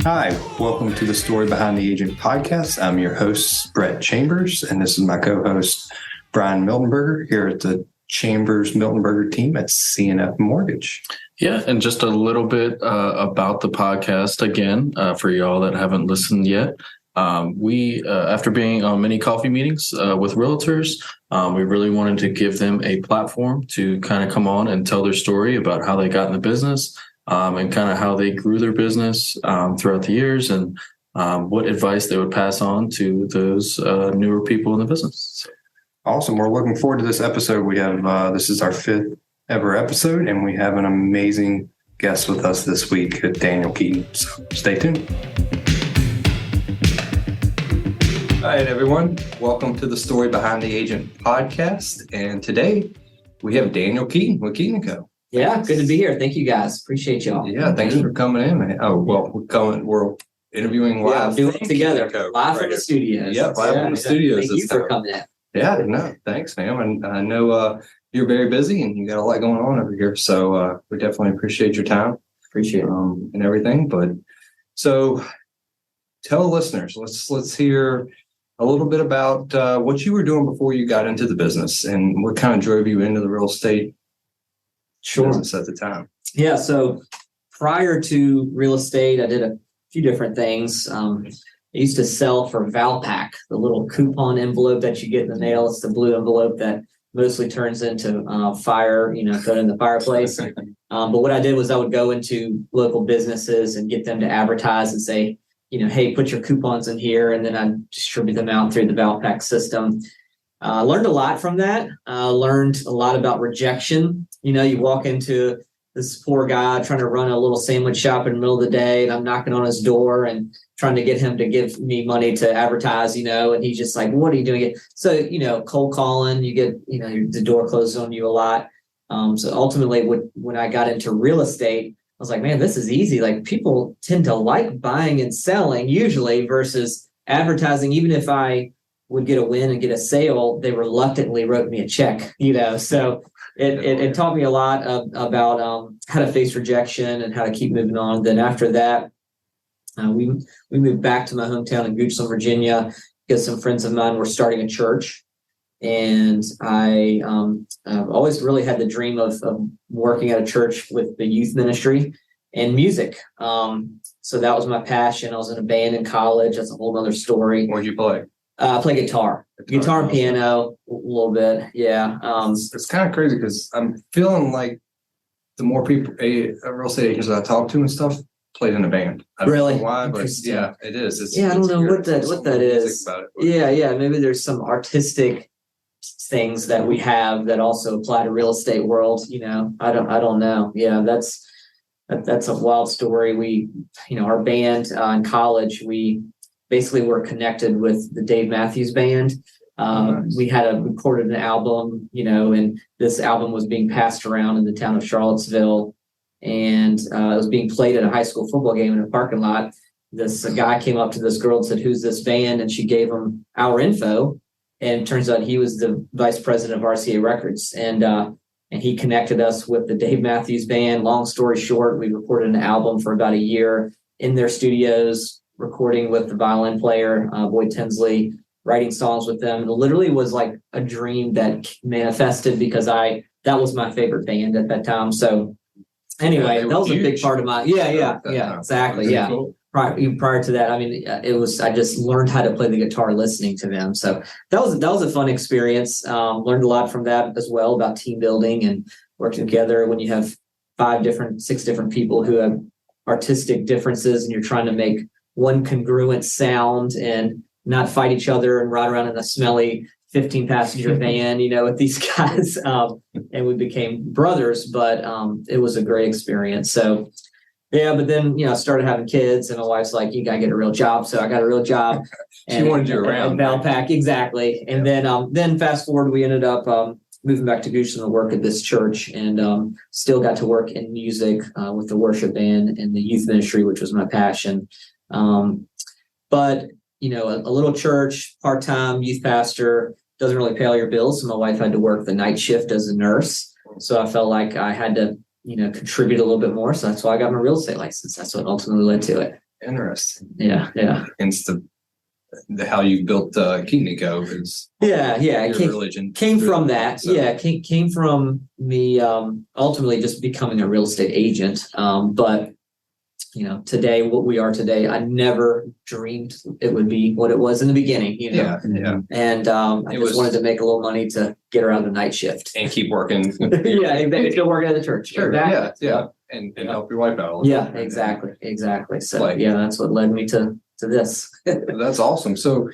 Hi, welcome to the Story Behind the Agent podcast. I'm your host, Brett Chambers, and this is my co-host, Brian Miltenberger, here at the Chambers Miltenberger team at CNF Mortgage. Yeah, and just a little bit about the podcast again, for y'all that haven't listened yet. We, after being on many coffee meetings with realtors, we really wanted to give them a platform to kind of come on and tell their story about how they got in the business, and kind of how they grew their business throughout the years, and what advice they would pass on to those newer people in the business. Awesome. We're looking forward to this episode. We have this is our 5th ever episode, and we have an amazing guest with us this week, Daniel Keeton. So stay tuned. All right, everyone. Welcome to the Story Behind the Agent podcast. And today we have Daniel Keeton with Keeton & Co. Yeah, good to be here. Thank you, guys. Appreciate y'all. Yeah, thanks for coming in, man. Oh, well, we're interviewing live. Doing it together. Live from the studios. Yep, live from the studios. Thank you for coming in. Yeah, no, thanks, man. And I know you're very busy and you got a lot going on over here. So we definitely appreciate your time. Appreciate it. And everything. But so tell the listeners, let's hear a little bit about what you were doing before you got into the business and what kind of drove you into the real estate business at the time. Yeah, so prior to real estate, I did a few different things. I used to sell for Valpak, the little coupon envelope that you get in the mail. It's the blue envelope that mostly turns into fire, thrown in the fireplace. But what I did was I would go into local businesses and get them to advertise and say, hey, put your coupons in here. And then I distribute them out through the Valpak system. Learned a lot from that. Learned a lot about rejection. You walk into this poor guy trying to run a little sandwich shop in the middle of the day, and I'm knocking on his door and trying to get him to give me money to advertise, and he's just like, what are you doing? So, cold calling, you get, the door closes on you a lot. So ultimately when I got into real estate, I was like, man, this is easy. Like, people tend to like buying and selling usually versus advertising. Even if I would get a win and get a sale, they reluctantly wrote me a check, so it taught me a lot about how to face rejection and how to keep moving on. Then after that, we moved back to my hometown in Goochland, Virginia, because some friends of mine were starting a church. And I've always really had the dream of working at a church with the youth ministry and music. So that was my passion. I was in a band in college. That's a whole other story. What did you play? I play guitar and piano a little bit. Yeah. It's kind of crazy because I'm feeling like the more people, real estate agents that I talk to and stuff, played in a band. I don't know why, but yeah, it is. I don't know what that is. Yeah. Maybe there's some artistic things that we have that also apply to real estate world. I don't know. Yeah, that's a wild story. We, our band in college, we basically were connected with the Dave Matthews Band. We had recorded an album, and this album was being passed around in the town of Charlottesville, and it was being played at a high school football game in a parking lot. This guy came up to this girl and said, "Who's this band?" And she gave him our info. And it turns out he was the vice president of RCA Records. And he connected us with the Dave Matthews Band. Long story short, we recorded an album for about a year in their studios, recording with the violin player, Boyd Tinsley, writing songs with them. It literally was like a dream that manifested because that was my favorite band at that time. So anyway, that was a big part of my, exactly. Yeah. Cool. Prior to that, I just learned how to play the guitar listening to them. So that was a fun experience. Learned a lot from that as well about team building and working together when you have 6 different people who have artistic differences and you're trying to make one congruent sound and not fight each other and ride around in a smelly 15-passenger van, with these guys. And we became brothers, but it was a great experience. So yeah, but then, I started having kids and my wife's like, you got to get a real job. So I got a real job. She wanted you around. Valpak, exactly. And then fast forward, we ended up moving back to Goochland to work at this church and still got to work in music with the worship band and the youth ministry, which was my passion. But, a little church, part-time youth pastor, doesn't really pay all your bills. So my wife had to work the night shift as a nurse. So I felt like I had to, contribute a little bit more. So that's why I got my real estate license. That's what ultimately led to it. Interesting. Yeah. Hence the how you built Keaton & Co. is Yeah. your religion. Came from that. So. Yeah. Came from me ultimately just becoming a real estate agent. But today, what we are today, I never dreamed it would be what it was in the beginning, Yeah. And I just wanted to make a little money to get her out of the night shift. And keep working. Yeah, exactly. Still working at the church. Sure. Exactly. Yeah. And help your wife out a little Yeah, bit. exactly. So that's what led me to this. That's awesome. So,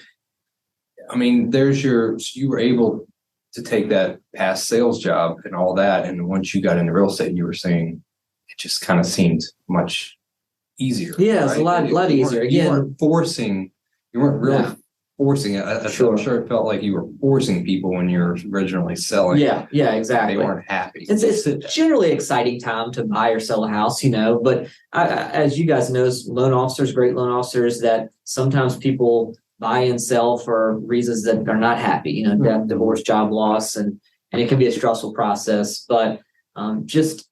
I mean, you were able to take that past sales job and all that. And once you got into real estate, you were saying it just kind of seemed much easier. Yeah, it's a lot easier. Again, you weren't really forcing it. I'm sure it felt like you were forcing people when you were originally selling. Yeah, exactly. They weren't happy. It's generally an exciting time to buy or sell a house, but as you guys know, loan officers, great loan officers, that sometimes people buy and sell for reasons that are not happy, death, divorce, job loss, and it can be a stressful process, but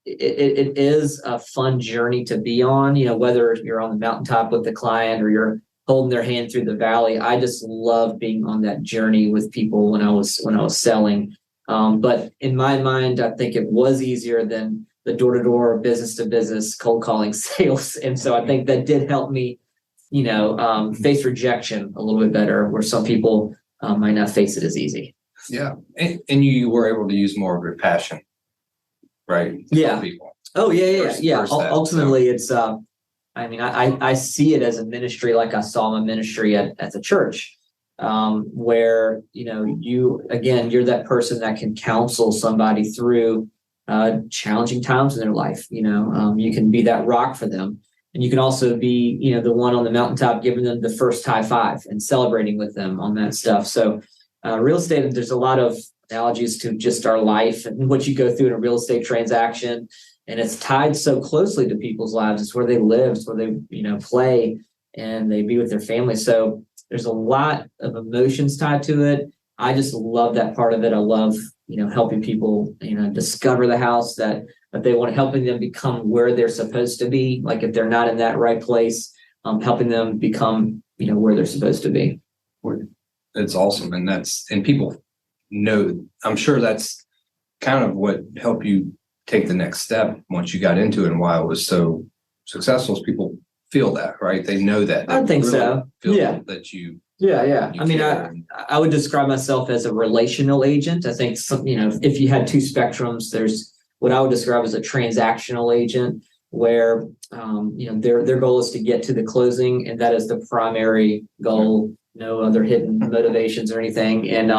it is a fun journey to be on, whether you're on the mountaintop with the client or you're holding their hand through the valley. I just love being on that journey with people when I was selling. But in my mind, I think it was easier than the door-to-door, business-to-business cold calling sales. And so I think that did help me, face rejection a little bit better, where some people might not face it as easy. Yeah. And you were able to use more of your passion. Right. Yeah. People. Oh, yeah. Ultimately, it's, I see it as a ministry, like I saw my ministry at the church, where, you're that person that can counsel somebody through challenging times in their life. You can be that rock for them. And you can also be, the one on the mountaintop giving them the first high five and celebrating with them on that stuff. So real estate, there's a lot of analogies to just our life and what you go through in a real estate transaction. And it's tied so closely to people's lives. It's where they live, it's where they, play, and they be with their family. So there's a lot of emotions tied to it. I just love that part of it. I love, helping people, discover the house that they want, helping them become where they're supposed to be. Like if they're not in that right place, helping them become, where they're supposed to be. It's awesome. And people know, I'm sure that's kind of what helped you take the next step once you got into it, and why it was so successful is people feel that, right? They know that. I think really so. Yeah. That you. Yeah. I would describe myself as a relational agent. I think if you had two spectrums, there's what I would describe as a transactional agent, where their goal is to get to the closing, and that is the primary goal. No other hidden motivations or anything, and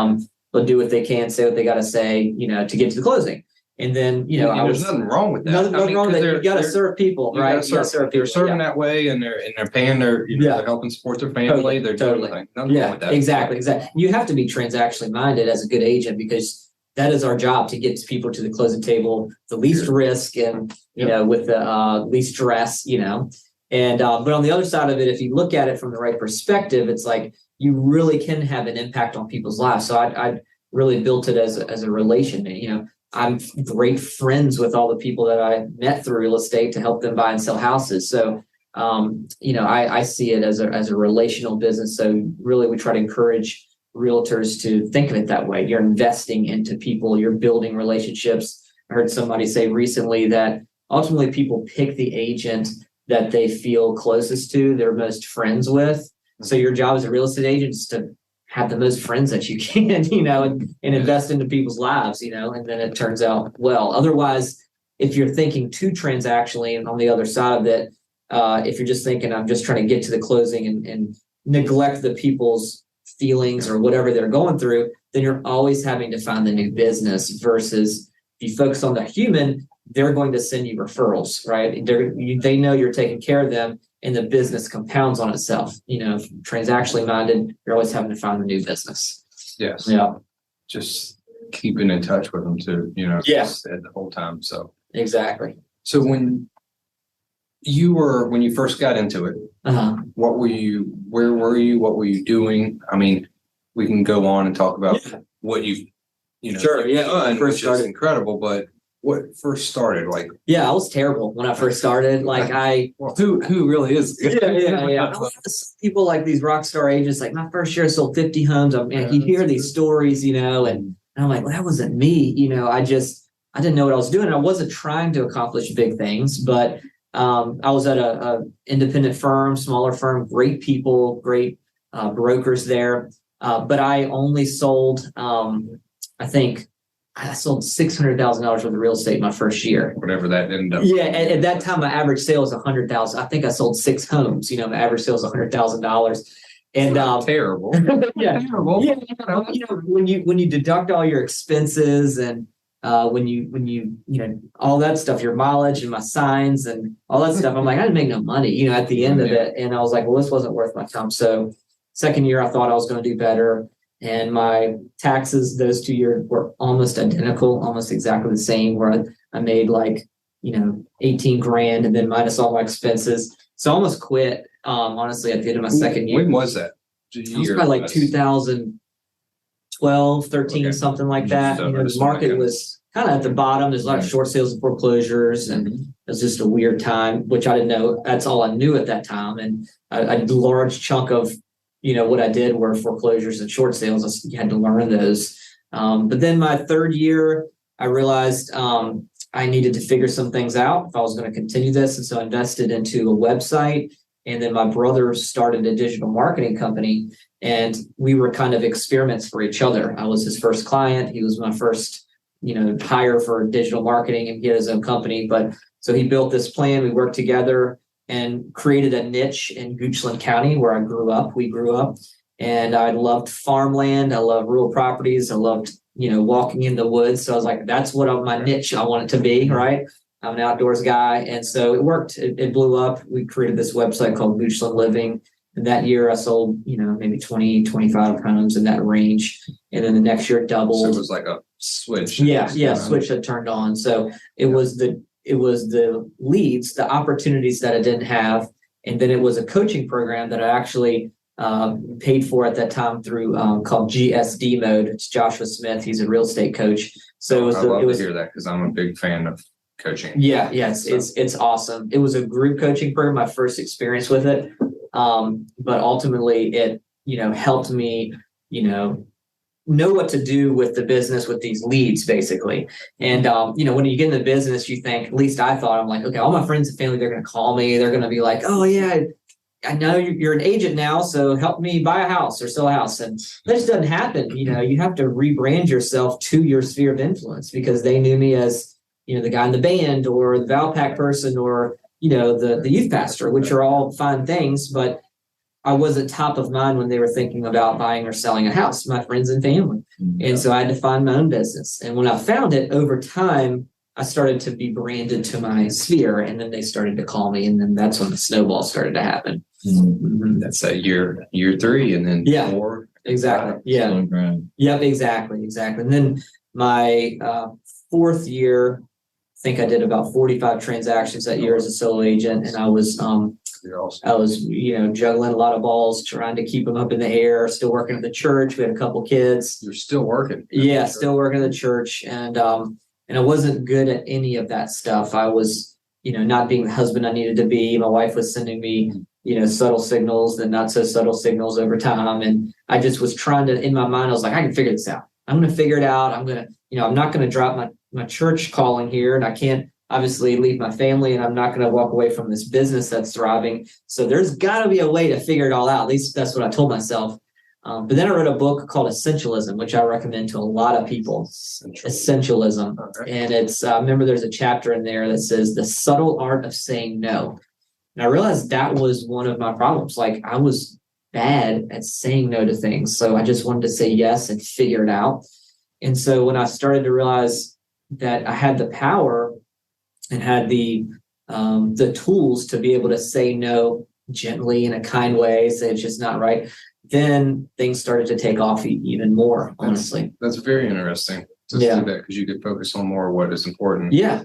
they'll do what they can, say what they got to say, to get to the closing. And then, there's nothing wrong with that. Nothing wrong with that. You got to serve people, right? You got to serve people. They're serving that way, and they're paying their, they're helping support their family. They're totally. Nothing wrong with that. Exactly. You have to be transactionally minded as a good agent, because that is our job, to get people to the closing table, the least risk and, with the least stress, And but on the other side of it, if you look at it from the right perspective, it's like you really can have an impact on people's lives. So I really built it as a relation. I'm great friends with all the people that I met through real estate to help them buy and sell houses. So I see it as a relational business. So really, we try to encourage realtors to think of it that way. You're investing into people. You're building relationships. I heard somebody say recently that ultimately people pick the agent that they feel closest to, they're most friends with. So your job as a real estate agent is to have the most friends that you can, and invest into people's lives, and then it turns out well. Otherwise, if you're thinking too transactionally, and on the other side of it, if you're just thinking, I'm just trying to get to the closing and neglect the people's feelings or whatever they're going through, then you're always having to find the new business. Versus if you focus on the human, they're going to send you referrals, right? They know you're taking care of them, and the business compounds on itself. Transactionally minded, you're always having to find the new business. Yes. Yeah. Just keeping in touch with them too, just the whole time. So exactly. So when you first got into it, where were you? What were you doing? I mean, we can go on and talk about what you've, sure. Yeah. done, which is incredible, but what first started? Like, yeah, I was terrible when I first started. Like who really is? yeah. People like these rock star agents, like my first year I sold 50 homes. I mean, you hear these stories, and I'm like, well, that wasn't me. I didn't know what I was doing. I wasn't trying to accomplish big things, but I was at a independent firm, smaller firm, great people, great brokers there. But I only sold, I think I sold $600,000 worth of real estate my first year. Whatever that ended up. Yeah, at that time, my average sale was $100,000. I think I sold 6 homes. My average sale was $100,000. And terrible. Yeah, terrible. Yeah, when you deduct all your expenses and when you all that stuff, your mileage and my signs and all that stuff, I'm like, I didn't make no money, at the end of it. And I was like, well, this wasn't worth my time. So second year, I thought I was going to do better. And my taxes those 2 years were almost identical, almost exactly the same, where I made like, 18 grand and then minus all my expenses. So I almost quit, honestly, at the end of my second year. When was that? It was probably like 2012, 13, something like that. The market was kind of at the bottom. There's a lot of short sales and foreclosures, and it was just a weird time, which I didn't know. That's all I knew at that time. And a large chunk of what I did were foreclosures and short sales. You had to learn those. But then my third year, I realized I needed to figure some things out if I was going to continue this. And so I invested into a website. And then my brother started a digital marketing company. And we were kind of experiments for each other. I was his first client. He was my first, hire for digital marketing, and he had his own company. But so he built this plan. We worked together and created a niche in Goochland County where we grew up. And I loved farmland. I loved rural properties. I loved, walking in the woods. So I was like, that's what my niche I want it to be, right? I'm an outdoors guy. And so it worked. It blew up. We created this website called Goochland Living. And that year I sold, maybe 20, 25 homes in that range. And then the next year it doubled. So it was like a switch. Yeah. Switch that turned on. So it was the leads, the opportunities that I didn't have. And then it was a coaching program that I actually paid for at that time through called GSD Mode. It's Joshua Smith. He's a real estate coach. So I love to hear that because I'm a big fan of coaching. Yeah. It's awesome. It was a group coaching program, my first experience with it. But ultimately it, helped me, know what to do with the business with these leads, basically. And, when you get in the business, you think, at least I thought, I'm like, okay, all my friends and family, they're going to call me. They're going to be like, oh yeah, I know you're an agent now, so help me buy a house or sell a house. And that just doesn't happen. You have to rebrand yourself to your sphere of influence, because they knew me as, the guy in the band or the Valpak person or, the youth pastor, which are all fine things, but I wasn't top of mind when they were thinking about buying or selling a house, my friends and family. Yeah. And so I had to find my own business. And when I found it, over time, I started to be branded to my sphere, and then they started to call me. And then that's when the snowball started to happen. Mm-hmm. That's year 3 and then 4. Exactly. Yeah. Yep. Exactly. And then my fourth year, I think I did about 45 transactions that year as a solo agent. And I was, juggling a lot of balls, trying to keep them up in the air, still working at the church. We had a couple kids. You're still working. Yeah. Still working at the church. And I wasn't good at any of that stuff. I was, not being the husband I needed to be. My wife was sending me, subtle signals, then not so subtle signals over time. And I just was trying to, in my mind, I was like, I can figure this out. I'm going to figure it out. I'm going to, I'm not going to drop my church calling here, and I can't obviously leave my family, and I'm not going to walk away from this business that's thriving. So there's got to be a way to figure it all out. At least that's what I told myself. But then I read a book called Essentialism, which I recommend to a lot of people. Essentialism. Okay. And it's, I remember there's a chapter in there that says the subtle art of saying no. And I realized that was one of my problems. Like, I was bad at saying no to things. So I just wanted to say yes and figure it out. And so when I started to realize that I had the power and had the tools to be able to say no gently in a kind way, say it's just not right, then things started to take off even more, honestly. That's very interesting to see that, because you could focus on more what is important. Yeah.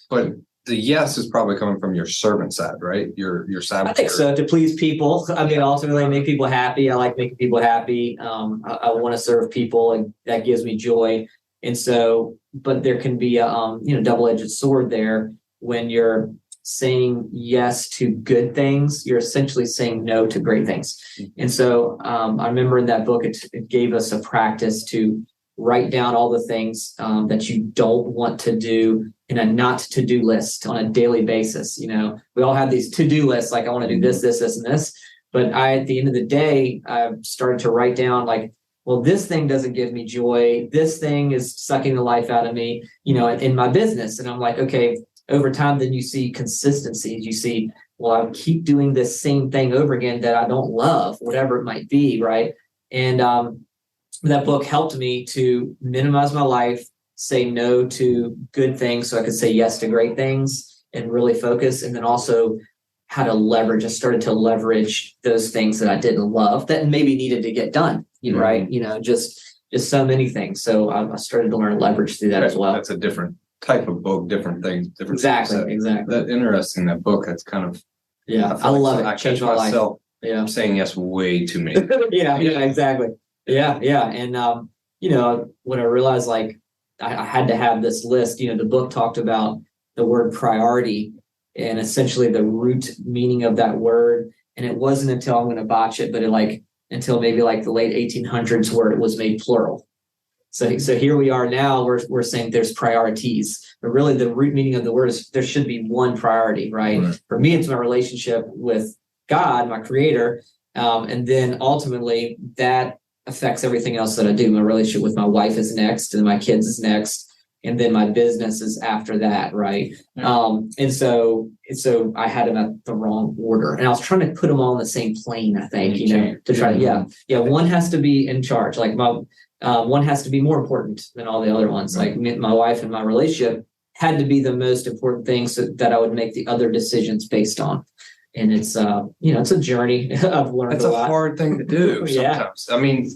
But the yes is probably coming from your servant side, right? Your saboteur. I think so, to please people. I mean, ultimately make people happy. I like making people happy. I want to serve people, and that gives me joy. And so but there can be a double-edged sword there. When you're saying yes to good things, you're essentially saying no to great things. And so I remember in that book, it gave us a practice to write down all the things that you don't want to do in a not to-do list on a daily basis. We all have these to-do lists, like I want to do this, this, this, and this. But at the end of the day, I started to write down like, well, this thing doesn't give me joy. This thing is sucking the life out of me, in my business. And I'm like, okay, over time, then you see consistency. You see, well, I keep doing this same thing over again that I don't love, whatever it might be, right? And that book helped me to minimize my life, say no to good things so I could say yes to great things and really focus. And then also how to leverage. I started to leverage those things that I didn't love that maybe needed to get done, right? Just so many things. So I started to learn leverage through that as well. That's a different type of book, different things, different. Exactly. That interesting, that book. That's kind of, I love it. I changed myself. Yeah. I'm saying yes way too many. yeah, exactly. Yeah. And, when I realized like I had to have this list, the book talked about the word priority and essentially the root meaning of that word. And it wasn't until I'm going to botch it, but until maybe like the late 1800s where it was made plural. So here we are now, we're saying there's priorities, but really the root meaning of the word is there should be one priority, right? For me, it's my relationship with God, my creator. And then ultimately that affects everything else that I do. My relationship with my wife is next, and my kids is next. And then my business is after that, right? And so I had them at the wrong order, and I was trying to put them all in the same plane. I think to try to one has to be in charge. Like one has to be more important than all the other ones. Like my wife and my relationship had to be the most important things that I would make the other decisions based on. And it's it's a journey. I've learned it's a lot. Hard thing to do sometimes. I mean,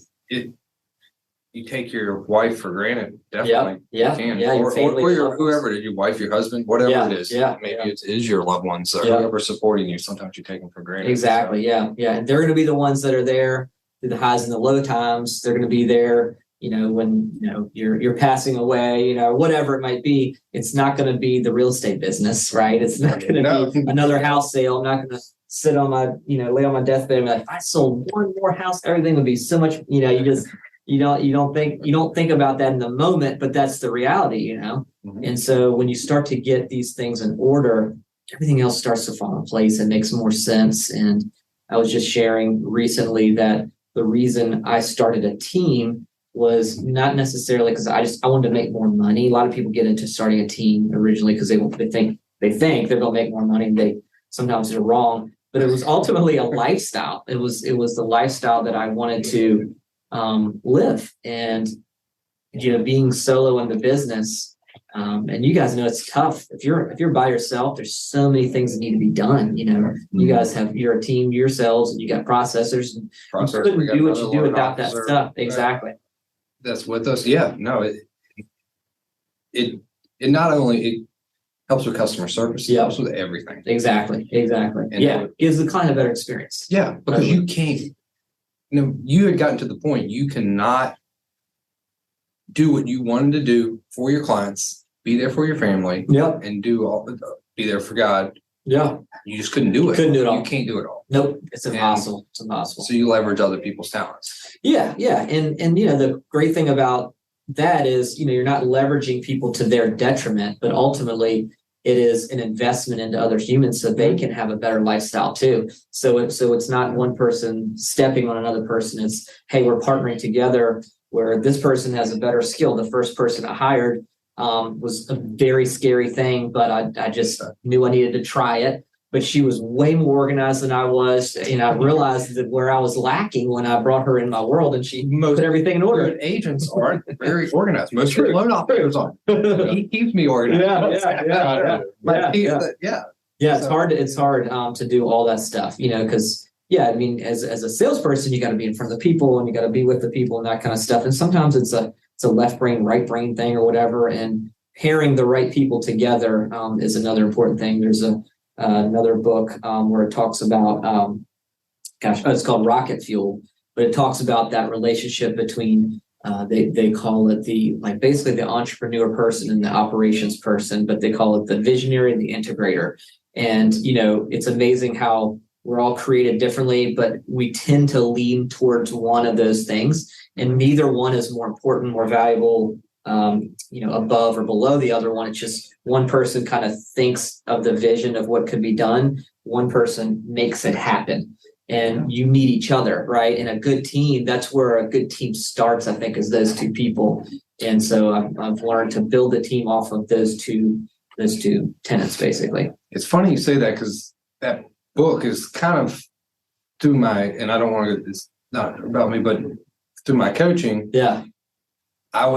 you take your wife for granted, definitely. Yeah. You can. Yeah, or whoever, your wife, your husband, whatever it is. Maybe it is your loved ones or whoever's supporting you. Sometimes you take them for granted. Exactly. So. Yeah. And they're going to be the ones that are there through the highs and the low times. They're going to be there, when you're passing away, whatever it might be. It's not going to be the real estate business, right? It's not going to be another house sale. I'm not going to sit on my, lay on my deathbed and be like, if I sold one more house, everything would be so much. You don't think about that in the moment, but that's the reality, And so when you start to get these things in order, everything else starts to fall in place and makes more sense. And I was just sharing recently that the reason I started a team was not necessarily because I wanted to make more money. A lot of people get into starting a team originally because they think they're going to make more money, and sometimes they're wrong. But it was ultimately a lifestyle. It was the lifestyle that I wanted to live, and being solo in the business, and you guys know it's tough if you're by yourself. There's so many things that need to be done. You guys you're a team yourselves, and you got processors, and you couldn't do what you do without that stuff. Exactly. That's with us. Yeah, no, it not only it helps with customer service, it helps with everything. Exactly. And gives the client a better experience. Yeah, because you can't. You had gotten to the point you cannot do what you wanted to do for your clients, be there for your family, and be there for God. Yeah, you just couldn't do it. Couldn't do it all. You can't do it all. Nope, it's impossible. It's impossible. So you leverage other people's talents. Yeah, and the great thing about that is you're not leveraging people to their detriment, but ultimately it is an investment into other humans so they can have a better lifestyle too. So it's not one person stepping on another person. It's, hey, we're partnering together where this person has a better skill. The first person I hired was a very scary thing, but I just knew I needed to try it. But she was way more organized than I was. And I realized that where I was lacking when I brought her in my world, and she put everything in order. Agents aren't very organized. Most loan operators aren't. He keeps me organized. Yeah. It's hard to do all that stuff, because as a salesperson, you got to be in front of the people and you got to be with the people and that kind of stuff. And sometimes it's a left brain, right brain thing or whatever. And pairing the right people together is another important thing. There's another book where it talks about, it's called Rocket Fuel, but it talks about that relationship between They call it basically the entrepreneur person and the operations person, but they call it the visionary and the integrator. And, it's amazing how we're all created differently, but we tend to lean towards one of those things, and neither one is more important, more valuable, above or below the other one. It's just one person kind of thinks of the vision of what could be done. One person makes it happen, and you need each other, right? And a good team, that's where a good team starts, I think, is those two people. And so I've learned to build a team off of those two tenets, basically. It's funny you say that, because that book is kind of through my, and I don't want to, it's not about me, but through my coaching. Yeah. I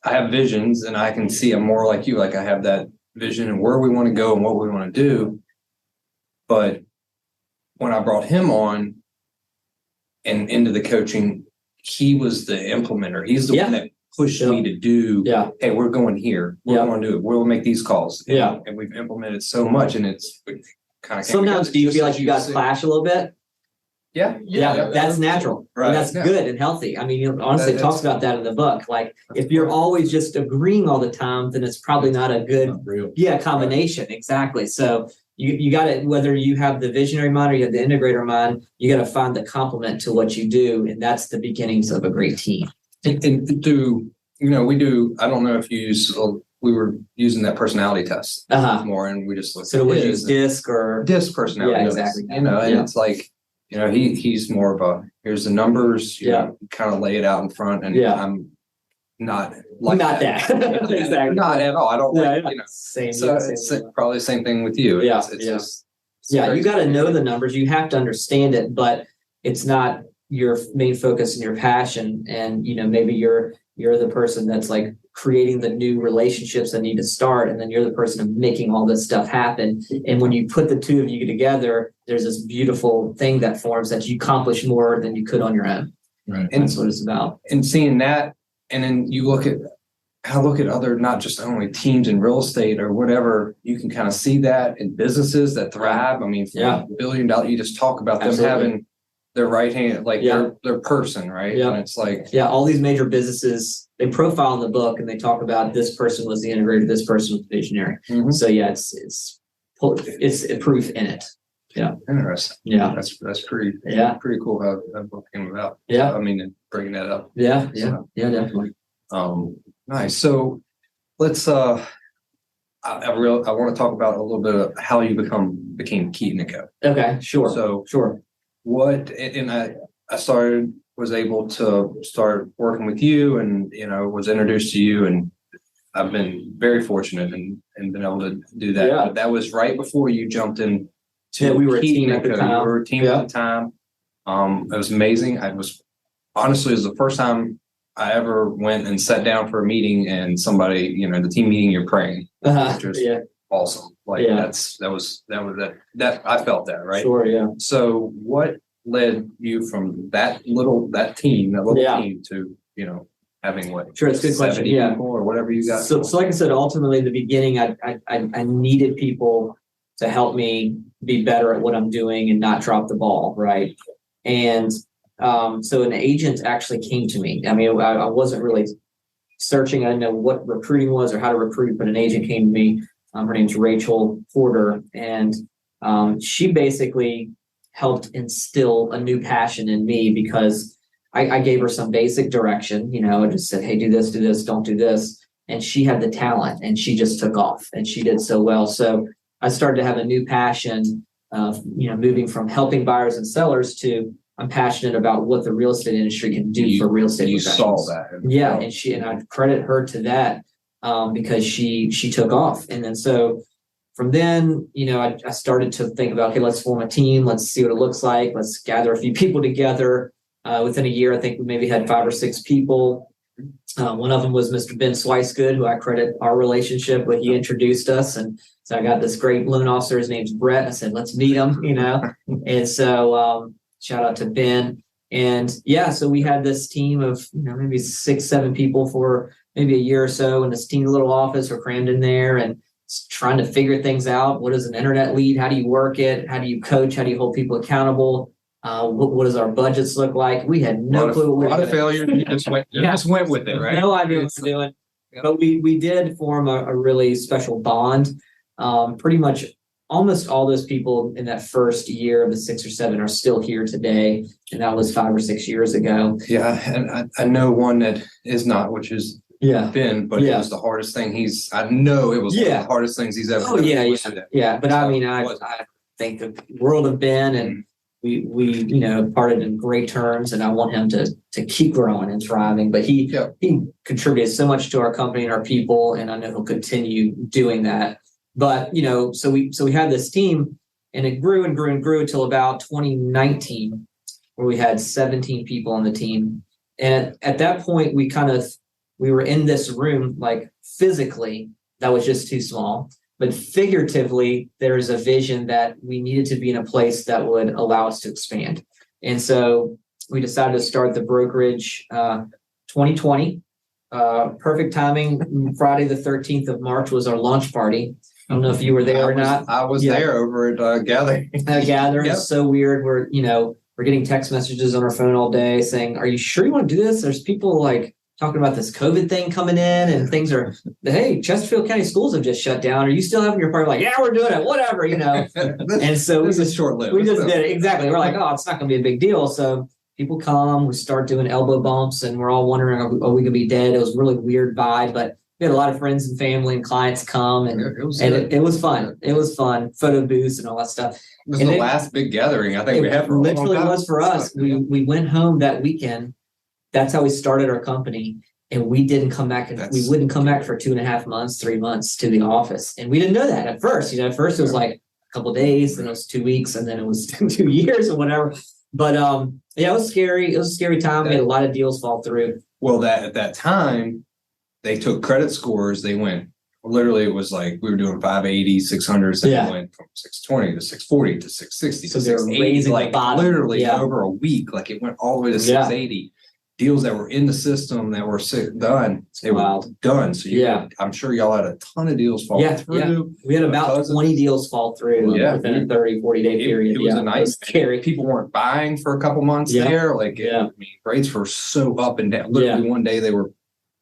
have visions, and I can see I'm more like you. Like, I have that vision and where we want to go and what we want to do. But when I brought him on and into the coaching, he was the implementer. He's the one that pushed me to do, hey, we're going here. We're going to do it. We'll make these calls. And we've implemented so much, and it's kind of sometimes do you feel like you guys clash a little bit? Yeah, that's natural. Right. And that's good and healthy. I mean, honestly, it talks about that in the book. Like, if you're always just agreeing all the time, then it's probably not a good combination. Right. Exactly. So you got to, whether you have the visionary mind or you have the integrator mind, you got to find the complement to what you do, and that's the beginnings of a great team. And we do. I don't know if you use. We were using that personality test more, and we just looked. So would you use DISC personality? Yeah, exactly. And it's like, he's more of a, here's the numbers, kind of lay it out in front, and I'm not like that. Exactly. Not at all. I don't Same. So it's probably the same thing with you. It's just, you got to know the numbers. You have to understand it, but it's not your main focus and your passion. And, maybe you're the person that's like creating the new relationships that need to start, and then you're the person of making all this stuff happen. And when you put the two of you together, there's this beautiful thing that forms that you accomplish more than you could on your own. Right. And that's what it's about. And seeing that, and then you look at other, not just only teams in real estate or whatever, you can kind of see that in businesses that thrive. I mean, $1 billion, you just talk about them having their right hand, like their person, right? Yeah. And it's like, all these major businesses, they profile in the book, and they talk about this person was the integrator, this person was the visionary. Mm-hmm. So it's a proof in it. Yeah. Interesting. Yeah. That's pretty cool how that book came about. Yeah. I mean, bringing that up. Yeah. Definitely. Nice. So let's, I want to talk about a little bit of how you became Keeton & Co. Okay. Sure. So sure. I was able to start working with you, and, was introduced to you, and I've been very fortunate and been able to do that. Yeah. But that was right before you jumped in. We were a team at the time. We were a team at the time. It was amazing. It was the first time I ever went and sat down for a meeting, and somebody, the team meeting, you're praying, which was awesome. Like that I felt that, right? Sure. Yeah. So what led you from that little team to, having what? Sure. It's a good question. Yeah. Or whatever you got. So like I said, ultimately in the beginning, I needed people to help me be better at what I'm doing and not drop the ball. Right. And so an agent actually came to me. I mean, I wasn't really searching. I didn't know what recruiting was or how to recruit, but an agent came to me. Her name's Rachel Porter, and she basically helped instill a new passion in me, because I gave her some basic direction. I just said, hey, do this, don't do this. And she had the talent, and she just took off, and she did so well. So I started to have a new passion of, moving from helping buyers and sellers to I'm passionate about what the real estate industry can do for real estate professionals. You saw that. And I credit her to that because she took off. And then so from then, I started to think about, okay, let's form a team. Let's see what it looks like. Let's gather a few people together. Within a year, I think we maybe had 5 or 6 people. One of them was Mr. Ben Swicegood, who I credit our relationship with. He introduced us. And so I got this great loan officer. His name's Brett. I said, let's meet him, And so shout out to Ben. And so we had this team of, maybe 6, 7 people for maybe a year or so in this teeny little office. We're crammed in there and trying to figure things out. What is an internet lead? How do you work it? How do you coach? How do you hold people accountable? What does our budgets look like? We had no clue what we were A lot of doing. failure. You just went with it, right? No idea what we're doing. But we did form a really special bond. Pretty much almost all those people in that first year of the 6 or 7 are still here today. And that was 5 or 6 years ago. Yeah. And I know one that is not, which is Ben, but it was the hardest thing I know it was one of the hardest things he's ever done. Yeah. But I mean, I think the world of Ben, and we parted in great terms, and I want him to keep growing and thriving. But he contributed so much to our company and our people, and I know he'll continue doing that. But so we had this team, and it grew and grew and grew until about 2019, where we had 17 people on the team. And at that point, we were in this room, like physically, that was just too small. But figuratively, there is a vision that we needed to be in a place that would allow us to expand. And so we decided to start the brokerage 2020. Perfect timing. Friday, the 13th of March was our launch party. I don't know if you were there or not. I was there over at Gathering. Gathering is so weird. We're getting text messages on our phone all day saying, "Are you sure you want to do this?" There's people talking about this COVID thing coming in, and things are, hey, Chesterfield County schools have just shut down. Are you still having your party? Like, yeah, we're doing it, whatever, And so this is short-lived. We just did it. Exactly. We're like, oh, it's not going to be a big deal. So people come, we start doing elbow bumps, and we're all wondering, are we going to be dead? It was a really weird vibe, but we had a lot of friends and family and clients come, and it was fun. It was fun. Photo booths and all that stuff. It was the last big gathering I think we had for a long time. Literally was for us. We went home that weekend. That's how we started our company. And we didn't come back. We wouldn't come back for 2.5 months, 3 months to the office. And we didn't know that at first. At first it was like a couple of days, then it was 2 weeks, and then it was 2 years or whatever. But it was scary. It was a scary time. We had a lot of deals fall through. Well, at that time, they took credit scores. They went, literally, it was like we were doing 580, 600. So they went from 620 to 640 to 660. So they're raising the bottom. Literally over a week. Like it went all the way to 680. Deals that were in the system that were done, they were done. So I'm sure y'all had a ton of deals fall through. Yeah. We had about 20 deals fall through within a 30, 40-day period. It was a nice, scary. People weren't buying for a couple months there. Rates were so up and down. Literally one day they were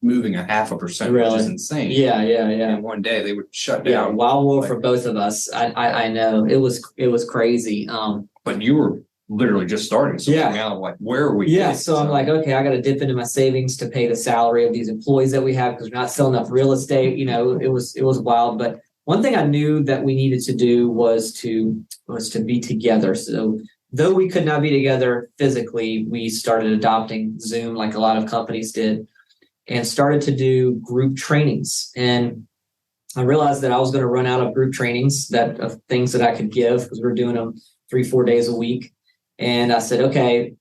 moving 0.5%, which is insane. Yeah. And one day they would shut down. Yeah, wild world for both of us. I know it was crazy. But you were literally just starting. So now, where are we? So I'm like, okay, I got to dip into my savings to pay the salary of these employees that we have because we're not selling enough real estate. It was wild. But one thing I knew that we needed to do was to be together. So though we could not be together physically, we started adopting Zoom like a lot of companies did, and started to do group trainings. And I realized that I was going to run out of group trainings of things that I could give because we were doing them 3-4 days a week. And I said, okay,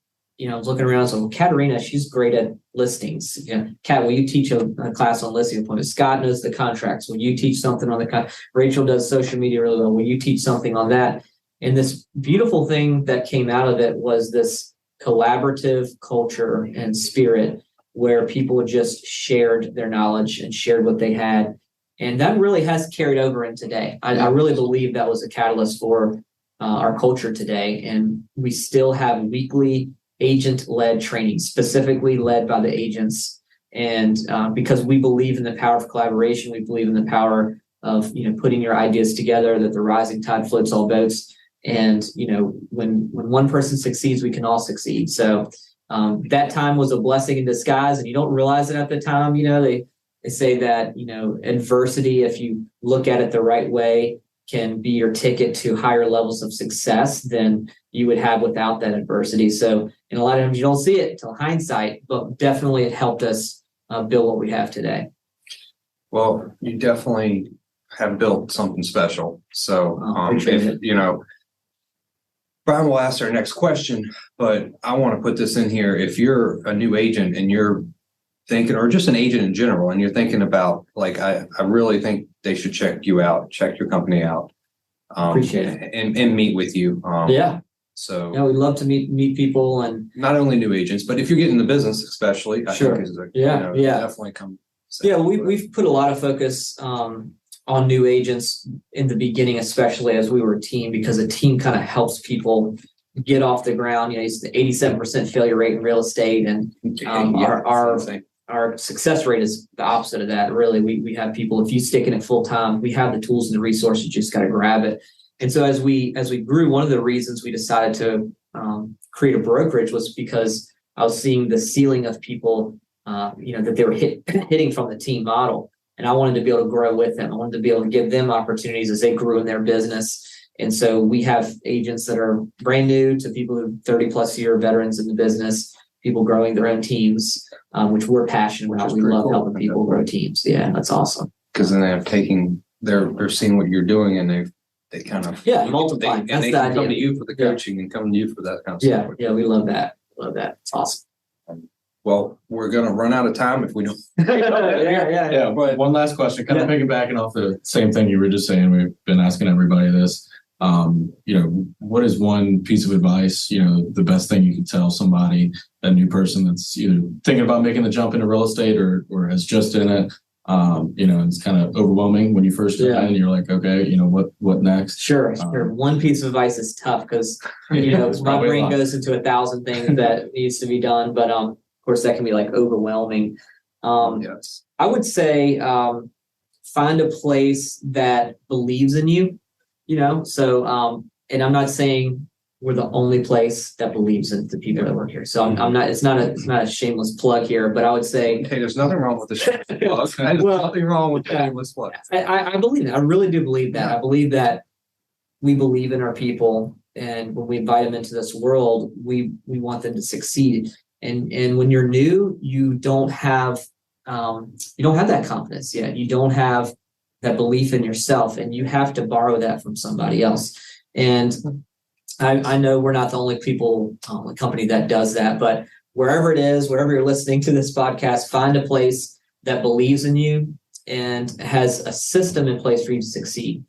I was looking around. So Katarina, she's great at listings. Kat, will you teach a class on listing appointments? Scott knows the contracts. Will you teach something on the Rachel does social media really well. Will you teach something on that? And this beautiful thing that came out of it was this collaborative culture and spirit where people just shared their knowledge and shared what they had. And that really has carried over in today. I really believe that was a catalyst for our culture today. And we still have weekly agent-led training, specifically led by the agents. And because we believe in the power of collaboration, we believe in the power of putting your ideas together, that the rising tide floats all boats. And when one person succeeds, we can all succeed. So that time was a blessing in disguise, and you don't realize it at the time. They say that adversity, if you look at it the right way, can be your ticket to higher levels of success than you would have without that adversity. So, and a lot of times you don't see it until hindsight, but definitely it helped us build what we have today. Well, you definitely have built something special. So, Brian will ask our next question, but I want to put this in here. If you're a new agent and you're thinking, or just an agent in general, and you're thinking about, I really think they should check you out, check your company out. Appreciate it. And meet with you. So we'd love to meet people, and not only new agents, but if you're getting the business, especially, I think definitely come. We've put a lot of focus on new agents in the beginning, especially as we were a team, because a team kind of helps people get off the ground. It's the 87% failure rate in real estate, and our success rate is the opposite of that. Really, we have people, if you stick in it full time, we have the tools and the resources, you just got to grab it. And so as we grew, one of the reasons we decided to create a brokerage was because I was seeing the ceiling of people, that they were hitting from the team model. And I wanted to be able to grow with them. I wanted to be able to give them opportunities as they grew in their business. And so we have agents that are brand new to people who are 30 plus year veterans in the business, people growing their own teams, which we're passionate about. We love helping people grow teams. Yeah, that's awesome. Because then they're seeing what you're doing, and they kind of multiply. And they can come to you for the coaching and come to you for that kind of stuff. Yeah, we love that. It's awesome. Well, we're going to run out of time if we don't. Yeah. But one last question, kind of piggybacking off the same thing you were just saying. We've been asking everybody this. What is one piece of advice, the best thing you could tell somebody, a new person that's either thinking about making the jump into real estate or has just in it? It's kind of overwhelming when you first get in and you're like, okay, what next? Sure. One piece of advice is tough because, my brain goes into 1,000 things that needs to be done. But, of course, that can be like overwhelming. Yes. I would say find a place that believes in you, So, and I'm not saying we're the only place that believes in the people that work here. So I'm not. It's not a shameless plug here, but I would say, hey, there's nothing wrong with the shameless plug. There's nothing wrong with shameless plug. I believe that. I really do believe that. I believe that we believe in our people, and when we invite them into this world, we want them to succeed. And when you're new, you don't have that confidence yet. You don't have that belief in yourself, and you have to borrow that from somebody else. And I know we're not the only company that does that, but wherever it is, wherever you're listening to this podcast, find a place that believes in you and has a system in place for you to succeed.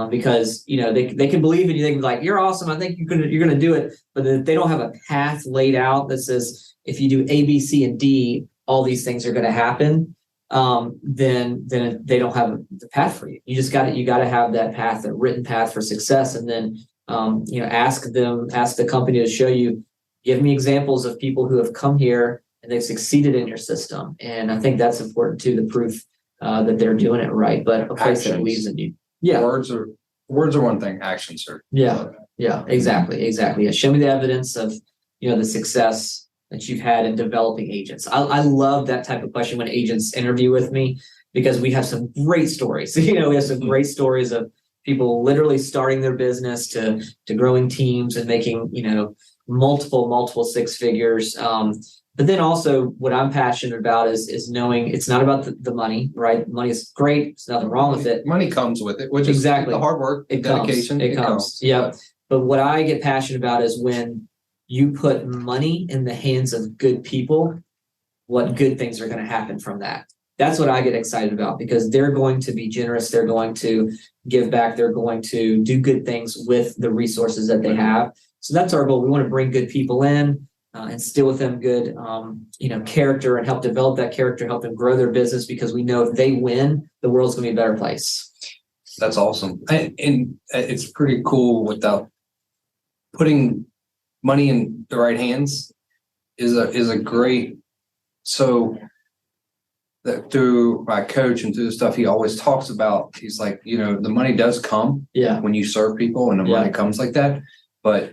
Because they can believe in you. They can be like, you're awesome. I think you're gonna do it. But if they don't have a path laid out that says, if you do A, B, C, and D, all these things are going to happen, then they don't have the path for you. You got to have that path, a written path for success. And then, ask the company to show you, give me examples of people who have come here and they've succeeded in your system. And I think that's important too, the proof that they're doing it right, but a place that believes in you. Yeah. Words are one thing, actions are. Yeah. Exactly. Yeah. Show me the evidence of, the success that you've had in developing agents. I love that type of question when agents interview with me, because we have some great stories. We have some great stories of people literally starting their business to growing teams and making, multiple six figures. But then also what I'm passionate about is knowing it's not about the money, right? Money is great. There's nothing wrong with it. Money comes with it, which exactly. is the hard work, dedication. It comes. Yeah. But what I get passionate about is when you put money in the hands of good people, what good things are going to happen from that. That's what I get excited about, because they're going to be generous. They're going to give back. They're going to do good things with the resources that they have. So that's our goal. We want to bring good people in, instill with them good, character, and help develop that character, help them grow their business, because we know if they win, the world's going to be a better place. That's awesome. And it's pretty cool without putting money in the right hands is a great, so that through my coach and through the stuff he always talks about, he's like, the money does come when you serve people, and the money comes like that, but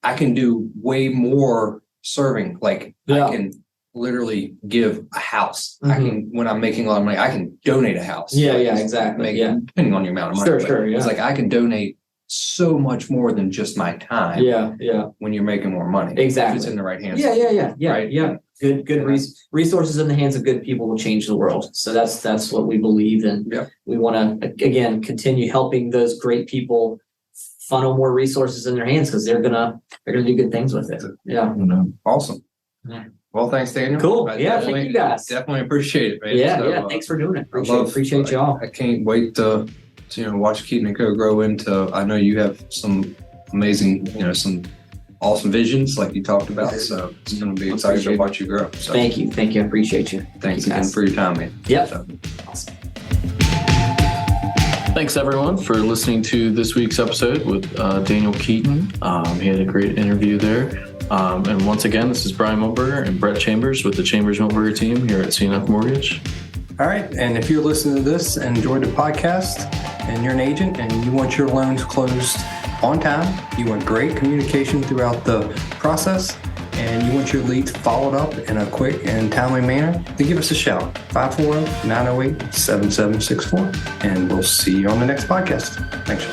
I can do way more serving. Like I can literally give a house. I can, when I'm making a lot of money, I can donate a house. Exactly. Depending on the amount of money. Sure. It's like I can donate so much more than just my time. When you're making more money. Exactly. If it's in the right hands. Right. Good resources in the hands of good people will change the world. So that's what we believe in. We want to, again, continue helping those great people funnel more resources in their hands, because they're gonna do good things with it. Awesome. Well, thanks, Daniel. Cool. Thank you guys. Definitely appreciate it, man. Thanks for doing it. Appreciate y'all. I can't wait to watch Keeton & Co. grow into. I know you have some amazing, some awesome visions like you talked about. So it's going to be exciting to watch you grow. So thank you. I appreciate you. Thanks again for your time, man. Yep. Awesome. Thanks, everyone, for listening to this week's episode with Daniel Keeton. He had a great interview there. And once again, this is Brian Milberger and Brett Chambers with the Chambers Milberger team here at CNF Mortgage. All right. And if you're listening to this and enjoyed the podcast and you're an agent and you want your loans closed on time, you want great communication throughout the process, and you want your leads followed up in a quick and timely manner, then give us a shout, 540-908-7764. And we'll see you on the next podcast. Thanks.